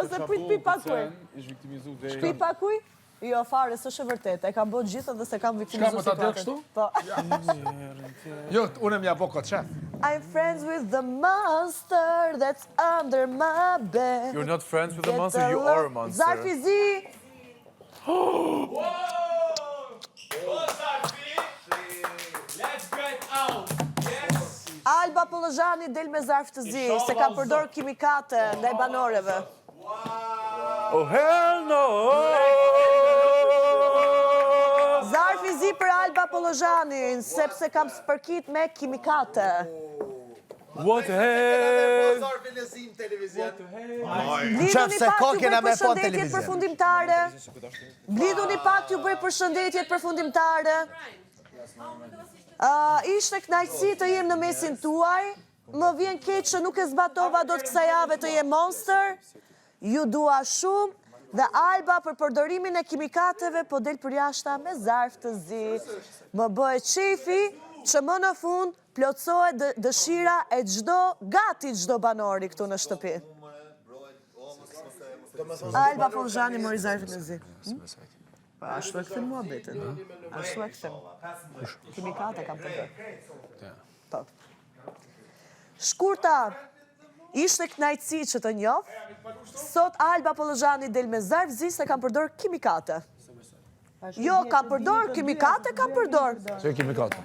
Ose prit pi pakuj. Pi pakuj? Jo, fare, s'është e vërtet. E kam bërë gjithë dhe se kam viktimizuar si Shka, më ta kështu? Po. Jo, unë m'ja bo këtë qef. I'm friends with the monster that's under my bed. You're not friends with the monster, you are a monster. Zarfi Zi! Alba Pollozhani del me zarf të zi, se kam përdor kimikate ndaj banoreve. Oh, hell no! Zarfi zi për Alba Pollozhanin, sepse kam spërkit me kimikate. What the hell? Bliduni pak ju bëj përshëndetjet përfundimtare. Bliduni pak ju bëj përshëndetjet përfundimtare. Ishte kënaqësi të jem në mesin tuaj. Më vjen keq që nuk e zbatova dot kësaj jave të jem monster. Ju dua shumë dhe Alba për përdorimin e kimikateve po del për jashta me zarf të zi. Më bëhet qefi që më në fund plotësohet dëshira e gati çdo banori këtu në shtëpi. Alba Pollozhani mori zarfin e zi. Ashtu e këthim mua betën. Ashtu e këthim. Kimikate kam përdor. Po. Shkurta, ishte kënaqësi që të njoh. Sot Alba Pollozhani del me zarf zi se kam përdor kimikate. Jo, kam përdor kimikate, kam përdor. Që kimikate?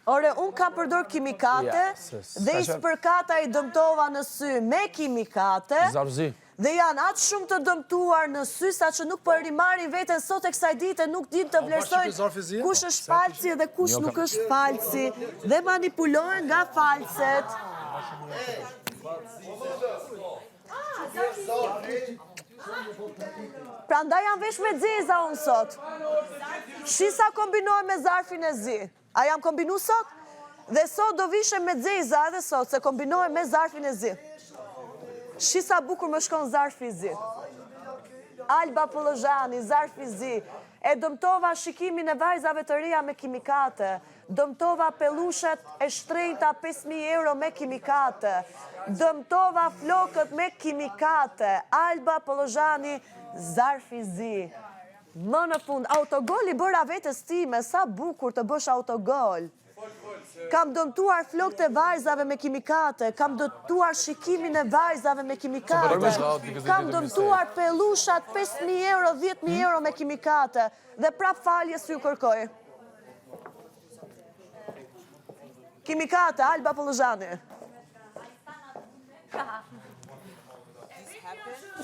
Ore, unë kam përdor kimikate dhe i spërkata i dëmtova në sy me kimikate. Zarzi. Dhe janë atë shumë të dëmtuar në sy, sa që nuk për rimarin vetën sot e kësaj dite, nuk din të vlerësojnë kush është falci dhe kush nuk është falci, dhe manipulohen nga falcet. Pra ndaj jam vesh me dzeza unë sot. Shisa kombinohem me zarfin e zi. A jam kombinu sot? Dhe sot do vishem me dzeza edhe sot, se kombinohem me zarfin e zi. Shisa bukur më shkon zarfi zi. Alba Pollozhani, zarfi zi. E dëmtova shikimin e vajzave të reja me kimikate. Dëmtova pelushet e shtrejta 5.000 euro me kimikate. Dëmtova flokët me kimikate. Alba Pollozhani, zarfi zi. Më në fund, autogol i bëra vetës time, sa bukur të bësh autogol. Kam dëmtuar flokët e vajzave me kimikate, kam dëmtuar shikimin e vajzave me kimikate, kam dëmtuar pelushat 5.000 euro, 10.000 euro me kimikate, dhe prap faljes ju kërkoj. Kimikate, Alba Pollozhani.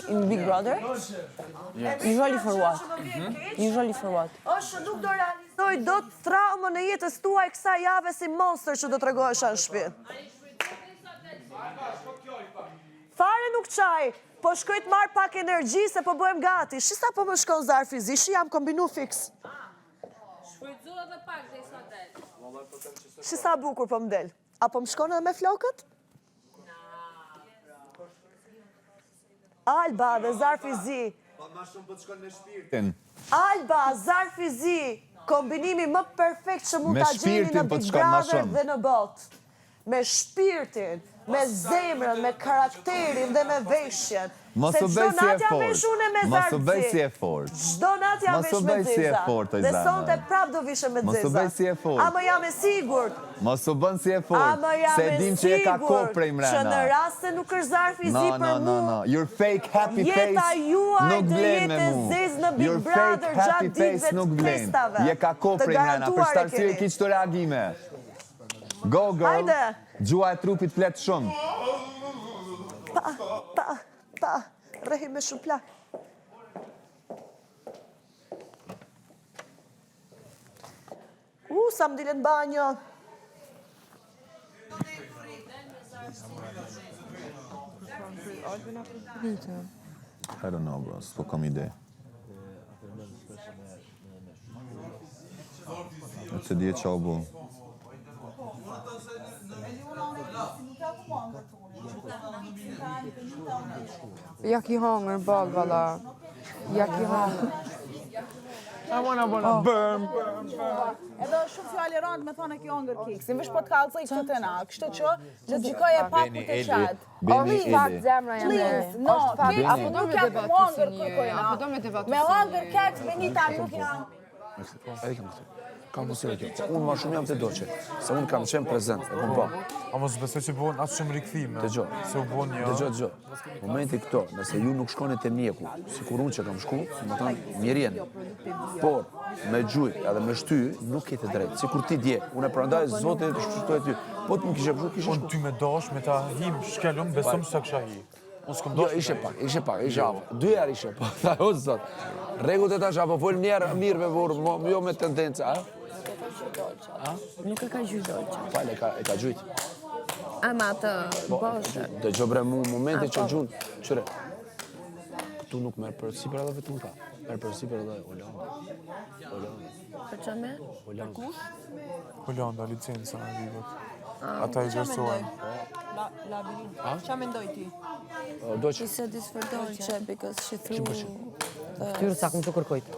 In Big Brother? Usually for what? Usually for what? Është nuk do realizoj do të traumën e jetës tuaj kësa jave si monster që do të regohesha në shpi. Fare nuk qaj, po shkoj të marrë pak energji se po bëhem gati. Shisa po më shkon zarfi zi, shi jam kombinu fix. Shfrytëzohet dhe pak dhe sa del. Shisa bukur po më del. A po më shkon edhe me flokët? Alba dhe zarfi zi. Alba, zarfi zi. Kombinimi më perfekt që mund ta gjeni në Big Brother dhe në botë. Me shpirtin, me zemrën, me karakterin dhe me veshjen. Se çdo natë jam vesh unë me zarfi. Mos u bëj si e fort. Çdo natë jam vesh me dzeza. Dhe sonte prap do vishem me dzeza. Mos u bëj si e fort. A më jam e sigurt. Mos u bën si e fort. Se dim që e ka kokë prej mrena. Që në rast se nuk është zarfi zi për mu. No. Your fake happy face jeta juaj nuk të vlen jetë me mu. zez në Big Brother gjatë ditëve të festave. Je ka kokë prej mrena. Për shtarësi e ki qëto reagime. Go girl. Gjua e trupit flet shumë. Pa, rehi me shumë plak. Sa më dilet banjo. I don't know, bro. S'po kam ide. Në që dje qa u bu. Ja ki hangër, bal, valla. Ja ki hangër. Edhe shumë fjallë randë me thone kjo Hunger Kicks. Si vish po të kalëzoj këtë të na. Kështu që gjykoj e pak për të qatë. Beni Eli. Zemra jam Please, no, Beni. apo nuk jam Hunger kërkojna. Apo do me debatu. Me Hunger Kicks, Benita nuk jam. Kam mësirë kjo. Unë ma shumë jam të doqe, se unë kam qenë prezent, e kom pa. A mos besoj që bëhen atë shumë rikthime. Dëgjo, Se u bën një. dëgjo. Momenti këto, nëse ju nuk shkoni te mjeku, si kur unë që kam shku, më thonë, mirjen. Por, me gjuj edhe me shty, nuk kete drejt. Si kur ti dje, unë e prandaj Zotin e të shpështoj ty. Po të më kishe pështu, kishe Unë shku. ty me dash, me ta him shkelum, besom se kisha hi. Unë s'kom Jo, dash. ishe pak. Dy herë ishe pak, tha, o Zot. Rregullt e tash, apo fol njerë mirë me vorë, jo me tendenca, a? Nuk e ka gjyë dolqe. Fale, e ka gjujt. Ama të boshtë. Dëgjo bre mu, momente që gjun, qëre. Tu nuk merë për sipër edhe vetëm ka. Merë për sipër edhe Hollanda. Për që me? Hollanda, licenca në vivet. Ata i gjersohen. Qa mendoj ti? Do që, She said this for dolce because she threw... Tyrë sa këmë të kërkojtë.